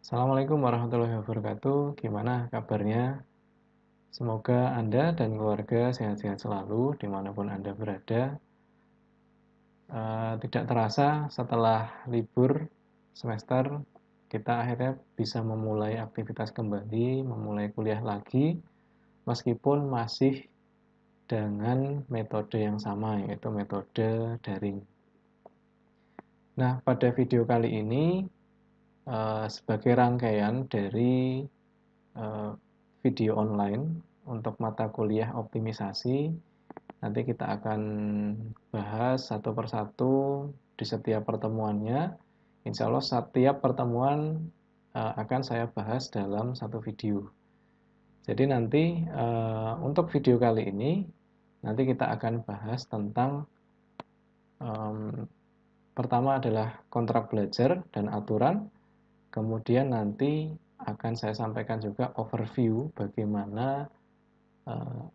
Assalamualaikum warahmatullahi wabarakatuh. Gimana kabarnya? Semoga Anda dan keluarga sehat-sehat selalu dimanapun Anda berada. Tidak terasa setelah libur semester, kita akhirnya bisa memulai aktivitas kembali, memulai kuliah lagi, meskipun masih dengan metode yang sama, yaitu metode daring. Nah, pada video kali ini, sebagai rangkaian dari video online untuk mata kuliah optimisasi. Nanti kita akan bahas satu persatu di setiap pertemuannya. Insya Allah setiap pertemuan akan saya bahas dalam satu video. Jadi nanti untuk video kali ini, nanti kita akan bahas tentang pertama adalah kontrak belajar dan aturan. Kemudian nanti akan saya sampaikan juga overview bagaimana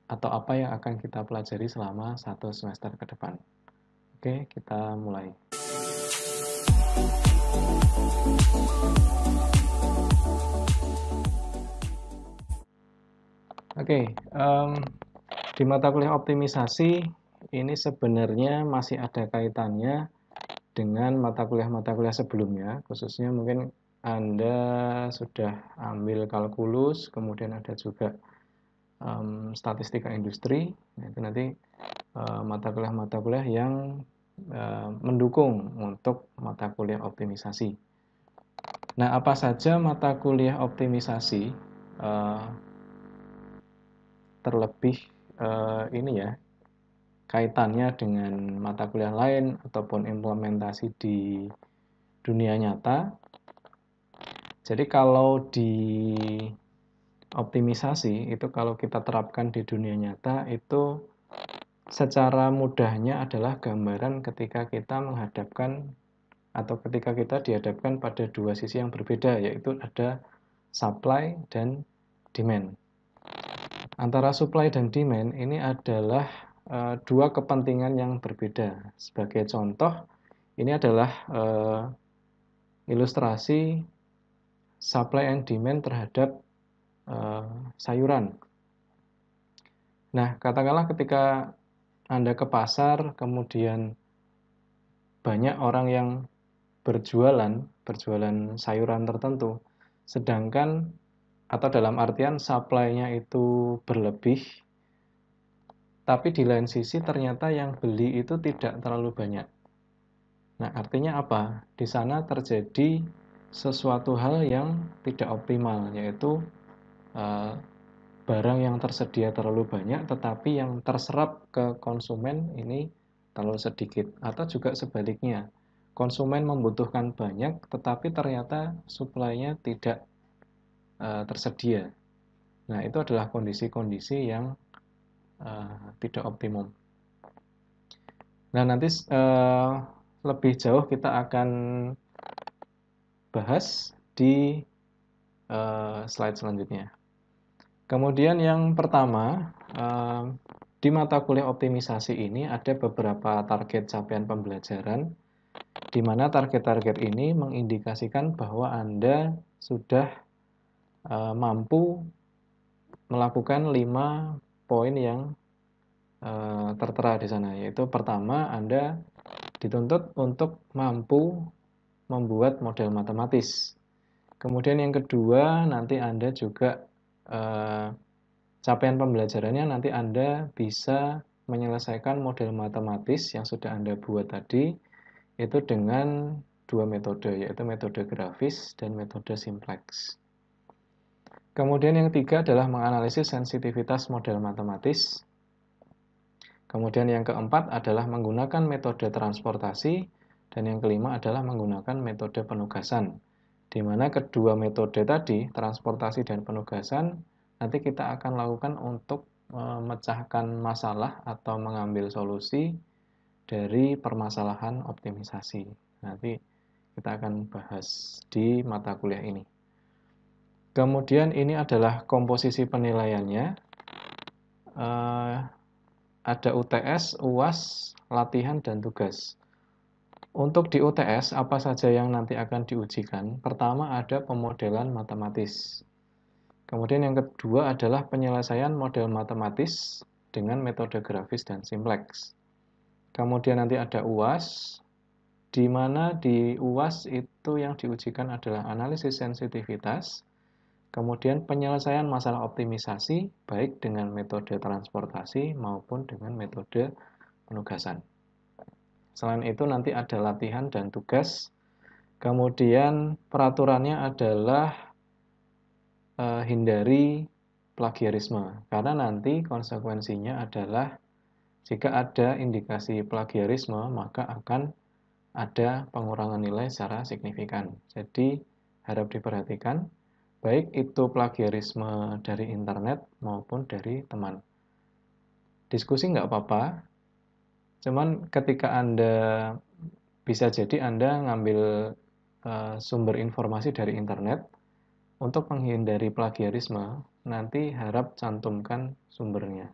atau apa yang akan kita pelajari selama satu semester ke depan. Oke, kita mulai. Oke, di mata kuliah optimisasi ini sebenarnya masih ada kaitannya dengan mata kuliah sebelumnya, khususnya mungkin Anda sudah ambil kalkulus, kemudian ada juga statistika industri. Nah, itu nanti mata kuliah yang mendukung untuk mata kuliah optimisasi. Nah, apa saja mata kuliah optimisasi? Terlebih ini ya, kaitannya dengan mata kuliah lain ataupun implementasi di dunia nyata. Jadi kalau di optimisasi itu kalau kita terapkan di dunia nyata itu secara mudahnya adalah gambaran ketika kita menghadapkan atau ketika kita dihadapkan pada dua sisi yang berbeda, yaitu ada supply dan demand. Antara supply dan demand ini adalah dua kepentingan yang berbeda. Sebagai contoh, ini adalah ilustrasi supply and demand terhadap sayuran. Nah, katakanlah ketika Anda ke pasar, kemudian banyak orang yang berjualan sayuran tertentu, sedangkan atau dalam artian supply-nya itu berlebih, tapi di lain sisi ternyata yang beli itu tidak terlalu banyak. Nah, artinya apa? Di sana terjadi sesuatu hal yang tidak optimal, yaitu barang yang tersedia terlalu banyak, tetapi yang terserap ke konsumen ini terlalu sedikit. Atau juga sebaliknya, konsumen membutuhkan banyak, tetapi ternyata supply-nya tidak tersedia. Nah, itu adalah kondisi-kondisi yang tidak optimum. Nah, nanti lebih jauh kita akan bahas di slide selanjutnya. Kemudian yang pertama, di mata kuliah optimisasi ini ada beberapa target capaian pembelajaran, di mana target-target ini mengindikasikan bahwa Anda sudah mampu melakukan 5 poin yang tertera di sana, yaitu pertama, Anda dituntut untuk mampu membuat model matematis. Kemudian yang kedua, nanti Anda juga capaian pembelajarannya nanti Anda bisa menyelesaikan model matematis yang sudah Anda buat tadi, itu dengan dua metode, yaitu metode grafis dan metode simplex. Kemudian yang ketiga adalah menganalisis sensitivitas model matematis. Kemudian yang keempat adalah menggunakan metode transportasi, dan yang kelima adalah menggunakan metode penugasan. Di mana kedua metode tadi, transportasi dan penugasan, nanti kita akan lakukan untuk memecahkan masalah atau mengambil solusi dari permasalahan optimisasi. Nanti kita akan bahas di mata kuliah ini. Kemudian ini adalah komposisi penilaiannya. Ada UTS, UAS, latihan, dan tugas. Untuk di UTS, apa saja yang nanti akan diujikan? Pertama ada pemodelan matematis. Kemudian yang kedua adalah penyelesaian model matematis dengan metode grafis dan simplex. Kemudian nanti ada UAS, di mana di UAS itu yang diujikan adalah analisis sensitivitas, kemudian penyelesaian masalah optimisasi, baik dengan metode transportasi maupun dengan metode penugasan. Selain itu nanti ada latihan dan tugas. Kemudian peraturannya adalah hindari plagiarisme, karena nanti konsekuensinya adalah jika ada indikasi plagiarisme, maka akan ada pengurangan nilai secara signifikan. Jadi harap diperhatikan, baik itu plagiarisme dari internet maupun dari teman. Diskusi nggak apa-apa, cuman ketika Anda bisa jadi Anda ngambil sumber informasi dari internet, untuk menghindari plagiarisme, nanti harap cantumkan sumbernya.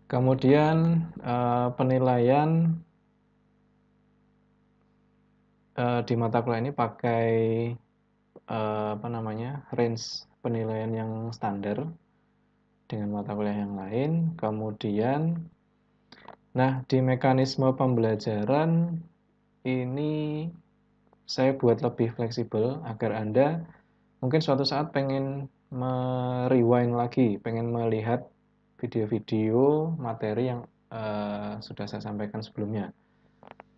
Kemudian penilaian di mata kuliah ini pakai range penilaian yang standar dengan mata kuliah yang lain. Kemudian, nah di mekanisme pembelajaran ini saya buat lebih fleksibel agar Anda mungkin suatu saat pengen merewind lagi, pengen melihat video-video materi yang sudah saya sampaikan sebelumnya.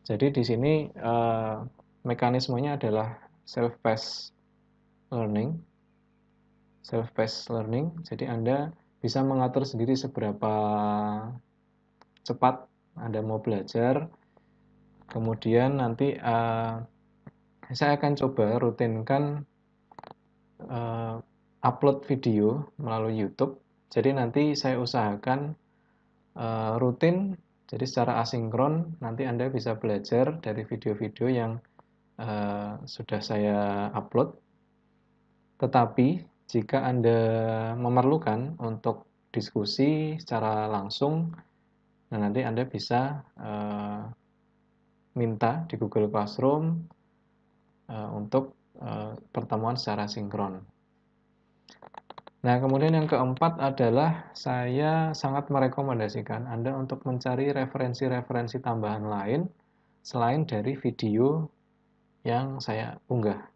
Jadi di sini mekanismenya adalah self-paced learning. Self-paced learning, jadi Anda bisa mengatur sendiri seberapa cepat Anda mau belajar. Kemudian nanti saya akan coba rutinkan upload video melalui YouTube. Jadi nanti saya usahakan rutin, jadi secara asinkron nanti Anda bisa belajar dari video-video yang sudah saya upload. Tetapi jika Anda memerlukan untuk diskusi secara langsung, nah nanti Anda bisa minta di Google Classroom untuk pertemuan secara sinkron. Nah, kemudian yang keempat adalah saya sangat merekomendasikan Anda untuk mencari referensi-referensi tambahan lain selain dari video yang saya unggah.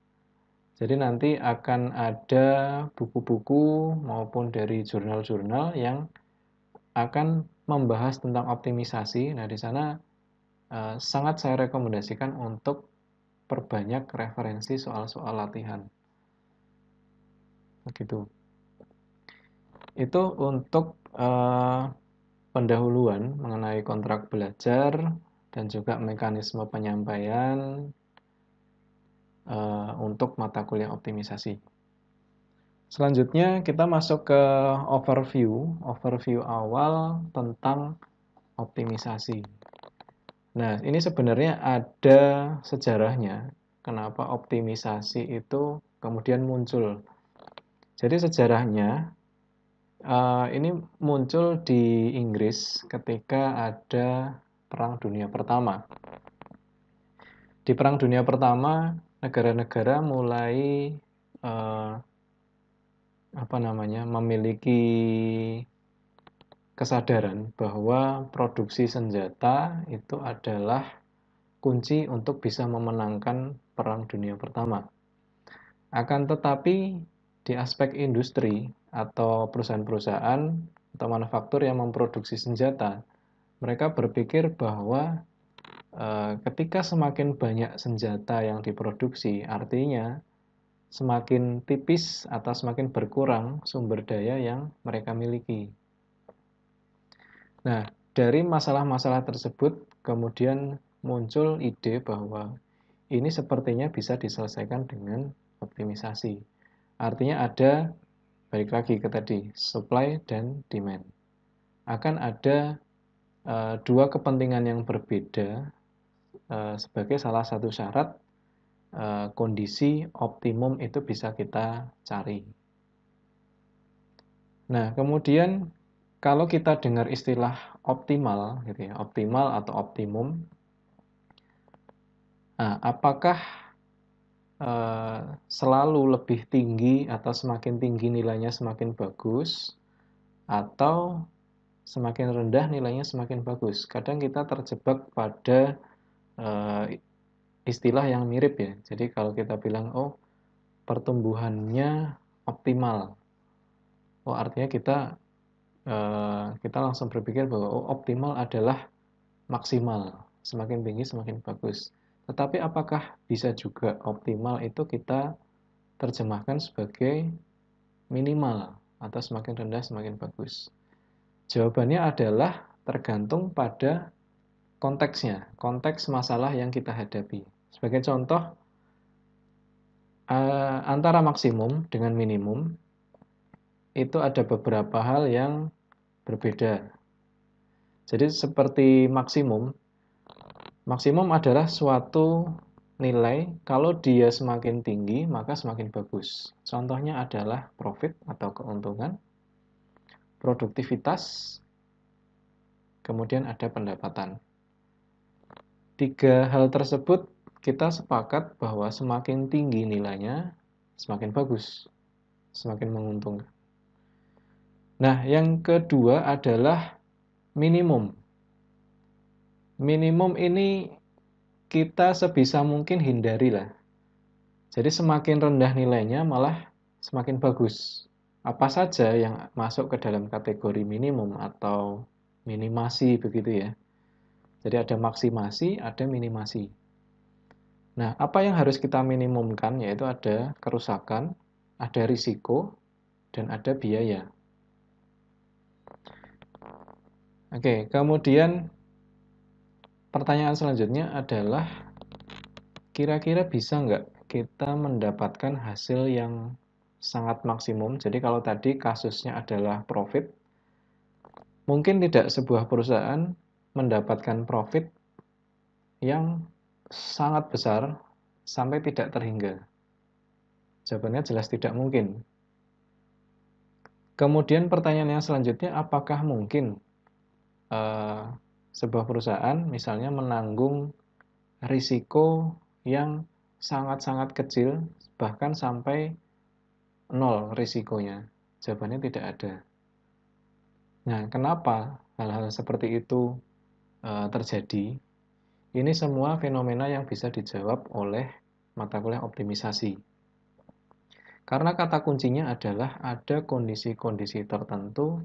Jadi nanti akan ada buku-buku maupun dari jurnal-jurnal yang akan membahas tentang optimisasi. Nah, di sana sangat saya rekomendasikan untuk perbanyak referensi soal-soal latihan. Begitu. Itu untuk pendahuluan mengenai kontrak belajar dan juga mekanisme penyampaian untuk mata kuliah optimisasi. Selanjutnya kita masuk ke overview awal tentang optimisasi. Nah, ini sebenarnya ada sejarahnya kenapa optimisasi itu kemudian muncul. Jadi sejarahnya ini muncul di Inggris ketika ada Perang Dunia Pertama. Di Perang Dunia Pertama, negara-negara mulai memiliki kesadaran bahwa produksi senjata itu adalah kunci untuk bisa memenangkan Perang Dunia Pertama. Akan tetapi di aspek industri atau perusahaan-perusahaan atau manufaktur yang memproduksi senjata, mereka berpikir bahwa ketika semakin banyak senjata yang diproduksi, artinya semakin tipis atau semakin berkurang sumber daya yang mereka miliki. Nah, dari masalah-masalah tersebut kemudian muncul ide bahwa ini sepertinya bisa diselesaikan dengan optimisasi. Artinya ada, balik lagi ke tadi, supply dan demand. Akan ada dua kepentingan yang berbeda sebagai salah satu syarat kondisi optimum itu bisa kita cari. Nah, kemudian kalau kita dengar istilah optimal gitu ya, optimal atau optimum, nah, apakah selalu lebih tinggi atau semakin tinggi nilainya semakin bagus, atau semakin rendah nilainya semakin bagus? Kadang kita terjebak pada istilah yang mirip ya. Jadi kalau kita bilang, oh pertumbuhannya optimal, oh artinya kita langsung berpikir bahwa oh, optimal adalah maksimal, semakin tinggi semakin bagus. Tetapi apakah bisa juga optimal itu kita terjemahkan sebagai minimal atau semakin rendah semakin bagus? Jawabannya adalah tergantung pada konteksnya, konteks masalah yang kita hadapi. Sebagai contoh, antara maksimum dengan minimum itu ada beberapa hal yang berbeda. Jadi seperti maksimum, maksimum adalah suatu nilai kalau dia semakin tinggi maka semakin bagus. Contohnya adalah profit atau keuntungan, produktivitas, kemudian ada pendapatan. Tiga hal tersebut kita sepakat bahwa semakin tinggi nilainya semakin bagus, semakin menguntungkan. Nah, yang kedua adalah minimum. Minimum ini kita sebisa mungkin hindarilah. Jadi semakin rendah nilainya malah semakin bagus. Apa saja yang masuk ke dalam kategori minimum atau minimasi begitu ya. Jadi ada maksimasi, ada minimasi. Nah, apa yang harus kita minimumkan yaitu ada kerusakan, ada risiko, dan ada biaya. Oke, kemudian pertanyaan selanjutnya adalah kira-kira bisa nggak kita mendapatkan hasil yang sangat maksimum? Jadi kalau tadi kasusnya adalah profit, mungkin tidak sebuah perusahaan mendapatkan profit yang sangat besar sampai tidak terhingga. Jawabannya jelas tidak mungkin. Kemudian pertanyaan yang selanjutnya, apakah mungkin sebuah perusahaan misalnya menanggung risiko yang sangat-sangat kecil, bahkan sampai nol risikonya? Jawabannya tidak ada. Nah, kenapa hal-hal seperti itu terjadi? Ini semua fenomena yang bisa dijawab oleh mata kuliah optimisasi. Karena kata kuncinya adalah ada kondisi-kondisi tertentu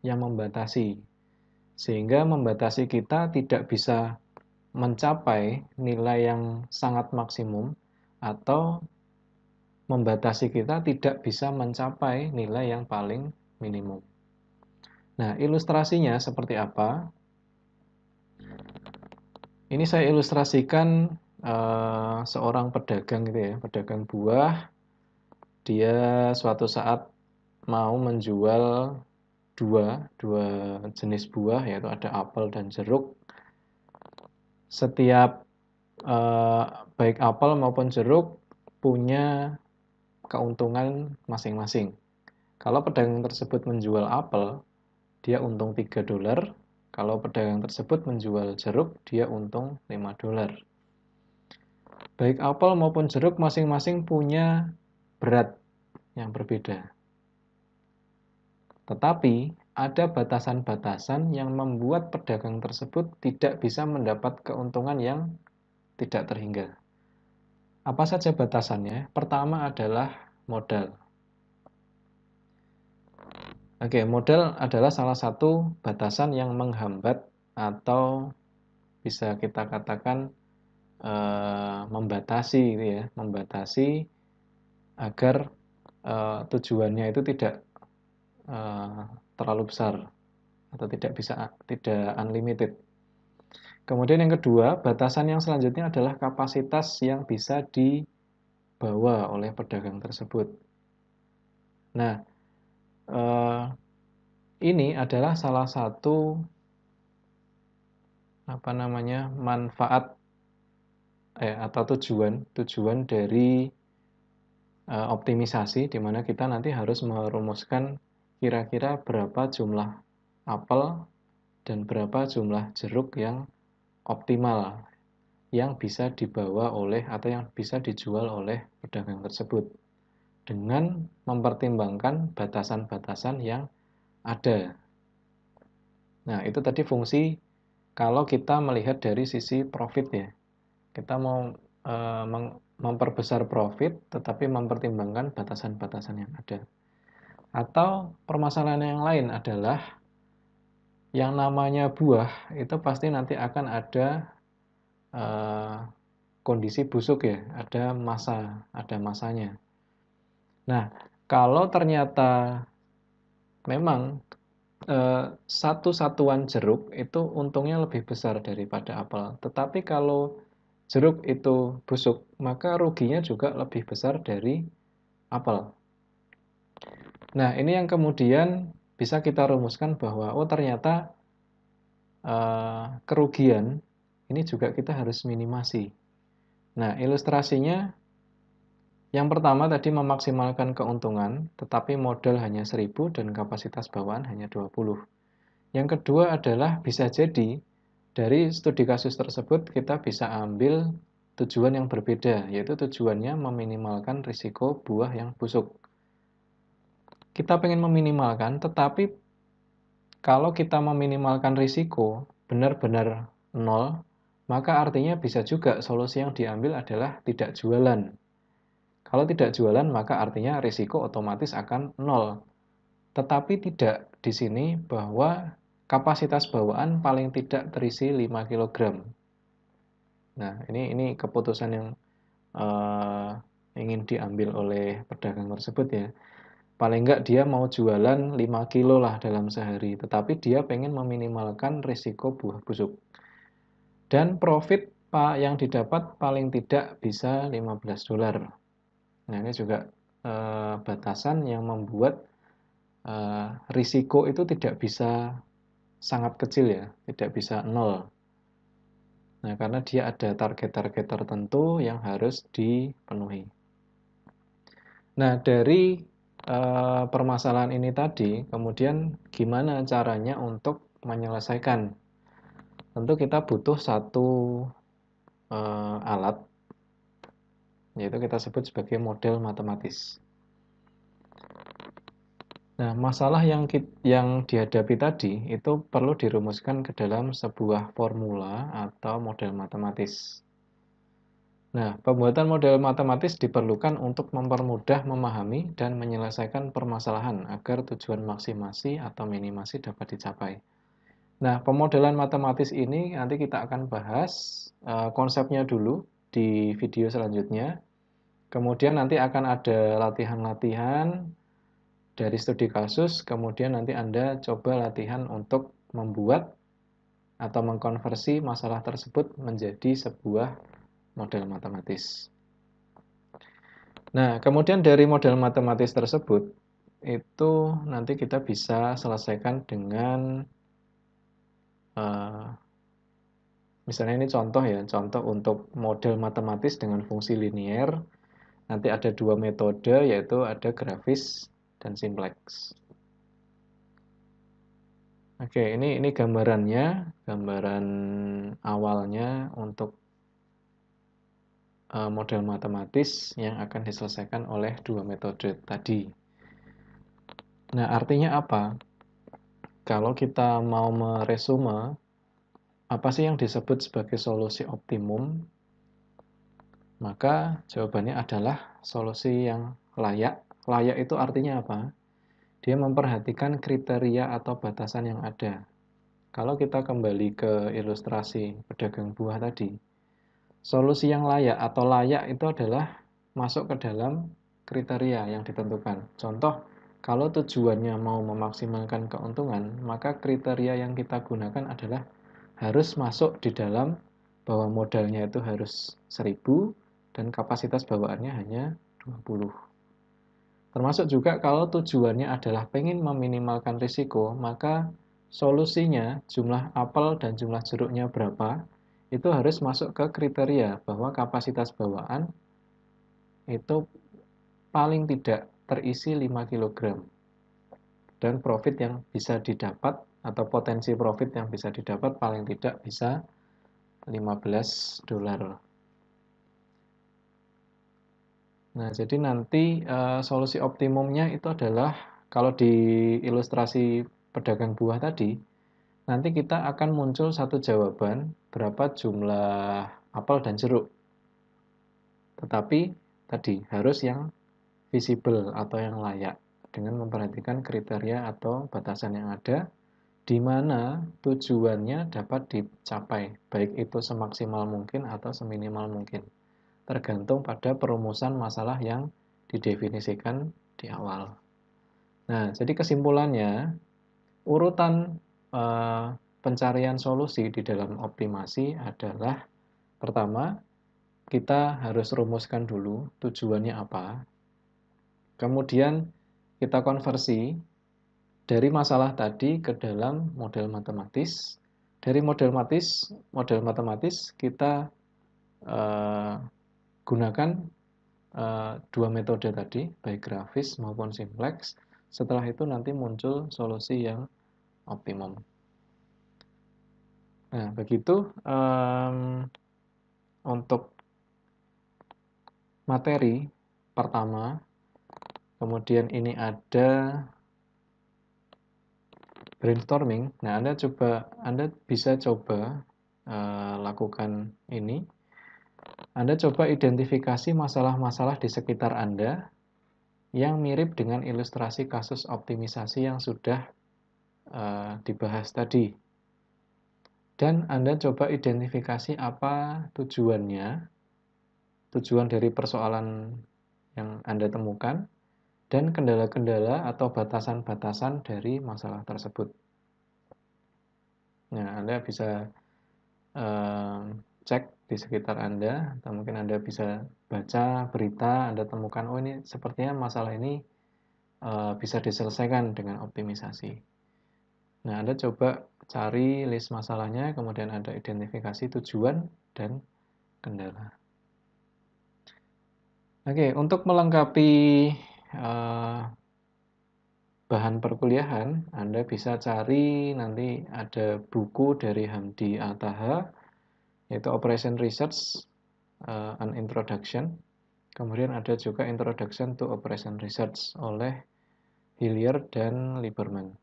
yang membatasi. Sehingga membatasi kita tidak bisa mencapai nilai yang sangat maksimum atau membatasi kita tidak bisa mencapai nilai yang paling minimum. Nah, ilustrasinya seperti apa? Ini saya ilustrasikan seorang pedagang gitu ya, pedagang buah. Dia suatu saat mau menjual dua jenis buah, yaitu ada apel dan jeruk. Setiap baik apel maupun jeruk punya keuntungan masing-masing. Kalau pedagang tersebut menjual apel, dia untung $3. Kalau pedagang tersebut menjual jeruk, dia untung $5. Baik apel maupun jeruk masing-masing punya berat yang berbeda. Tetapi ada batasan-batasan yang membuat pedagang tersebut tidak bisa mendapat keuntungan yang tidak terhingga. Apa saja batasannya? Pertama adalah modal. Oke, modal adalah salah satu batasan yang menghambat atau bisa kita katakan membatasi gitu ya, membatasi agar tujuannya itu tidak terlalu besar atau tidak unlimited. Kemudian yang kedua, batasan yang selanjutnya adalah kapasitas yang bisa dibawa oleh pedagang tersebut. Nah, ini adalah salah satu manfaat atau tujuan dari optimisasi, di mana kita nanti harus merumuskan kira-kira berapa jumlah apel dan berapa jumlah jeruk yang optimal yang bisa dibawa oleh atau yang bisa dijual oleh pedagang tersebut dengan mempertimbangkan batasan-batasan yang ada. Nah, itu tadi fungsi kalau kita melihat dari sisi profit ya. Kita mau memperbesar profit tetapi mempertimbangkan batasan-batasan yang ada. Atau permasalahan yang lain adalah yang namanya buah itu pasti nanti akan ada eh, kondisi busuk ya, ada masanya. Nah, kalau ternyata memang satu satuan jeruk itu untungnya lebih besar daripada apel, tetapi kalau jeruk itu busuk, maka ruginya juga lebih besar dari apel. Nah, ini yang kemudian bisa kita rumuskan bahwa oh ternyata kerugian ini juga kita harus minimasi. Nah, ilustrasinya yang pertama tadi memaksimalkan keuntungan, tetapi modal hanya 1.000 dan kapasitas bawaan hanya 20. Yang kedua adalah bisa jadi dari studi kasus tersebut kita bisa ambil tujuan yang berbeda, yaitu tujuannya meminimalkan risiko buah yang busuk. Kita pengen meminimalkan, tetapi kalau kita meminimalkan risiko benar-benar nol, maka artinya bisa juga solusi yang diambil adalah tidak jualan. Kalau tidak jualan, maka artinya risiko otomatis akan nol. Tetapi tidak di sini bahwa kapasitas bawaan paling tidak terisi 5 kg. Nah, ini keputusan yang ingin diambil oleh pedagang tersebut ya. Paling enggak dia mau jualan 5 kilo lah dalam sehari, tetapi dia pengen meminimalkan risiko buah busuk. Dan profit yang didapat paling tidak bisa $15. Nah, ini juga batasan yang membuat risiko itu tidak bisa sangat kecil ya, tidak bisa nol. Nah, karena dia ada target-target tertentu yang harus dipenuhi. Nah, dari permasalahan ini tadi, kemudian gimana caranya untuk menyelesaikan? Tentu kita butuh satu alat, yaitu kita sebut sebagai model matematis. Nah, masalah yang dihadapi tadi itu perlu dirumuskan ke dalam sebuah formula atau model matematis. Nah, pembuatan model matematis diperlukan untuk mempermudah memahami dan menyelesaikan permasalahan agar tujuan maksimasi atau minimasi dapat dicapai. Nah, pemodelan matematis ini nanti kita akan bahas konsepnya dulu di video selanjutnya. Kemudian nanti akan ada latihan-latihan dari studi kasus, kemudian nanti Anda coba latihan untuk membuat atau mengkonversi masalah tersebut menjadi sebuah model matematis. Nah, kemudian dari model matematis tersebut, itu nanti kita bisa selesaikan dengan, misalnya ini contoh ya, contoh untuk model matematis dengan fungsi linier, nanti ada dua metode, yaitu ada grafis dan simplex. Oke, ini gambarannya, gambaran awalnya untuk model matematis yang akan diselesaikan oleh dua metode tadi. Nah, artinya apa? Kalau kita mau meresume, apa sih yang disebut sebagai solusi optimum? Maka jawabannya adalah solusi yang layak. Layak itu artinya apa? Dia memperhatikan kriteria atau batasan yang ada. Kalau kita kembali ke ilustrasi pedagang buah tadi, solusi yang layak atau layak itu adalah masuk ke dalam kriteria yang ditentukan. Contoh, kalau tujuannya mau memaksimalkan keuntungan, maka kriteria yang kita gunakan adalah harus masuk di dalam bahwa modalnya itu harus 1.000 dan kapasitas bawaannya hanya 20. Termasuk juga kalau tujuannya adalah pengen meminimalkan risiko, maka solusinya jumlah apel dan jumlah jeruknya berapa, itu harus masuk ke kriteria bahwa kapasitas bawaan itu paling tidak terisi 5 kg. Dan profit yang bisa didapat atau potensi profit yang bisa didapat paling tidak bisa $15. Nah, jadi nanti solusi optimumnya itu adalah kalau di ilustrasi pedagang buah tadi, nanti kita akan muncul satu jawaban berapa jumlah apel dan jeruk. Tetapi tadi harus yang visible atau yang layak dengan memperhatikan kriteria atau batasan yang ada di mana tujuannya dapat dicapai, baik itu semaksimal mungkin atau seminimal mungkin, tergantung pada perumusan masalah yang didefinisikan di awal. Nah, jadi kesimpulannya, urutan pencarian solusi di dalam optimasi adalah pertama, kita harus rumuskan dulu tujuannya apa. Kemudian kita konversi dari masalah tadi ke dalam model matematis. Dari model matematis kita gunakan dua metode tadi, baik grafis maupun simplex. Setelah itu nanti muncul solusi yang optimum. Nah, begitu untuk materi pertama. Kemudian ini ada brainstorming. Nah, Anda bisa coba lakukan ini. Anda coba identifikasi masalah-masalah di sekitar Anda yang mirip dengan ilustrasi kasus optimisasi yang sudah dibahas tadi. Dan Anda coba identifikasi apa tujuan dari persoalan yang Anda temukan, dan kendala-kendala atau batasan-batasan dari masalah tersebut. Nah, Anda bisa cek di sekitar Anda, atau mungkin Anda bisa baca berita, Anda temukan, oh ini sepertinya masalah ini bisa diselesaikan dengan optimisasi. Nah, Anda coba cari list masalahnya, kemudian Anda identifikasi tujuan dan kendala. Oke, untuk melengkapi bahan perkuliahan, Anda bisa cari nanti ada buku dari Hamdi Ataha, yaitu Operation Research, an Introduction. Kemudian ada juga Introduction to Operation Research oleh Hillier dan Lieberman.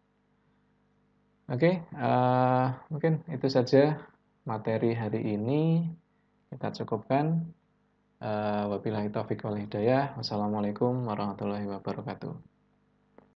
Oke, mungkin itu saja materi hari ini. Kita cukupkan. Wabillahi taufiq wal hidayah. Wassalamualaikum warahmatullahi wabarakatuh.